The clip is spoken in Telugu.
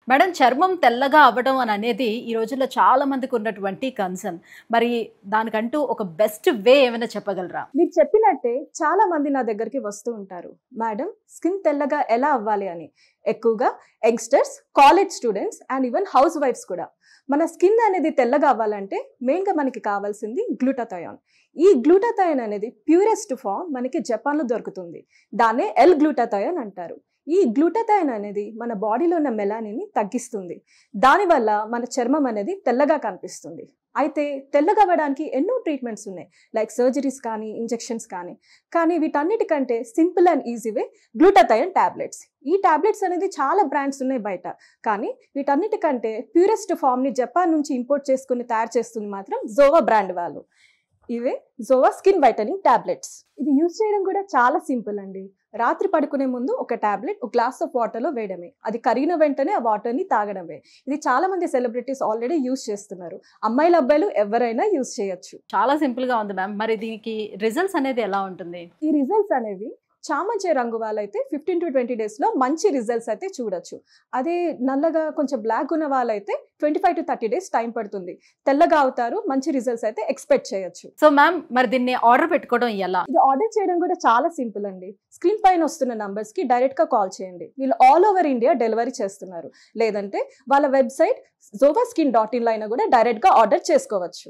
మేడం చర్మం తెల్లగా అవ్వడం అనేది ఈ రోజుల్లో చాలా మందికి ఉన్నటువంటి కన్సర్న్. మరి దానికంటూ ఒక బెస్ట్ వే ఏమైనా చెప్పగలరా? మీరు చెప్పినట్టే చాలా మంది నా దగ్గరికి వస్తూ ఉంటారు. మేడం స్కిన్ తెల్లగా ఎలా అవ్వాలి అని. ఎక్కువగా youngsters, college students and even హౌస్ వైఫ్స్ కూడా. మన స్కిన్ అనేది తెల్లగా అవ్వాలంటే మెయిన్గా మనకి కావాల్సింది గ్లూటాథయోన్. ఈ గ్లూటాథయోన్ అనేది ప్యూరెస్ట్ ఫామ్ మనకి జపాన్లో దొరుకుతుంది. దాన్నే L-గ్లూటాథయోన్ అంటారు. ఈ గ్లూటాథయోన్ అనేది మన బాడీలో ఉన్న మెలానిన్ని తగ్గిస్తుంది. దానివల్ల మన చర్మం అనేది తెల్లగా కనిపిస్తుంది. అయితే తెల్లగా అవ్వడానికి ఎన్నో ట్రీట్మెంట్స్ ఉన్నాయి, లైక్ సర్జరీస్ కానీ ఇంజెక్షన్స్ కానీ వీటన్నిటికంటే simple and easy way glutathione tablets. ఈ టాబ్లెట్స్ అనేది చాలా బ్రాండ్స్ ఉన్నాయి బయట, కానీ వీటన్నిటికంటే ప్యూరెస్ట్ ఫామ్ని జపాన్ నుంచి ఇంపోర్ట్ చేసుకుని తయారు చేస్తుంది మాత్రం జోవా బ్రాండ్ వాళ్ళు. ఇవే జోవా స్కిన్ వైటనింగ్ టాబ్లెట్స్. ఇది యూజ్ చేయడం కూడా చాలా సింపుల్ అండి. రాత్రి పడుకునే ముందు ఒక టాబ్లెట్ ఒక గ్లాస్ ఆఫ్ వాటర్లో వేయడమే, అది కరిగిన వెంటనే ఆ వాటర్ని తాగడమే. ఇది చాలా మంది సెలబ్రిటీస్ ఆల్రెడీ యూజ్ చేస్తున్నారు. అమ్మాయిలు అబ్బాయిలు ఎవరైనా యూజ్ చేయొచ్చు. చాలా సింపుల్ గా ఉంది మ్యామ్. మరి దీనికి రిజల్ట్స్ అనేది ఎలా ఉంటుంది? ఈ రిజల్ట్స్ అనేవి చామంచే రంగు వాళ్ళైతే 15 to 20 డేస్లో మంచి రిజల్ట్స్ అయితే చూడొచ్చు. అదే నల్లగా కొంచెం బ్లాక్ ఉన్న వాళ్ళైతే 25 to 30 డేస్ టైం పడుతుంది. తెల్లగా అవుతారు, మంచి రిజల్ట్స్ అయితే ఎక్స్పెక్ట్ చేయొచ్చు. సో మ్యామ్, మరి దీన్ని ఆర్డర్ పెట్టుకోవడం ఎలా? ఇది ఆర్డర్ చేయడం కూడా చాలా సింపుల్ అండి. స్క్రీన్ పైన వస్తున్న నంబర్స్ కి డైరెక్ట్ గా కాల్ చేయండి. వీళ్ళు ఆల్ ఓవర్ ఇండియా డెలివరీ చేస్తున్నారు. లేదంటే వాళ్ళ వెబ్సైట్ zovaskin.in లో అయినా కూడా డైరెక్ట్ గా ఆర్డర్ చేసుకోవచ్చు.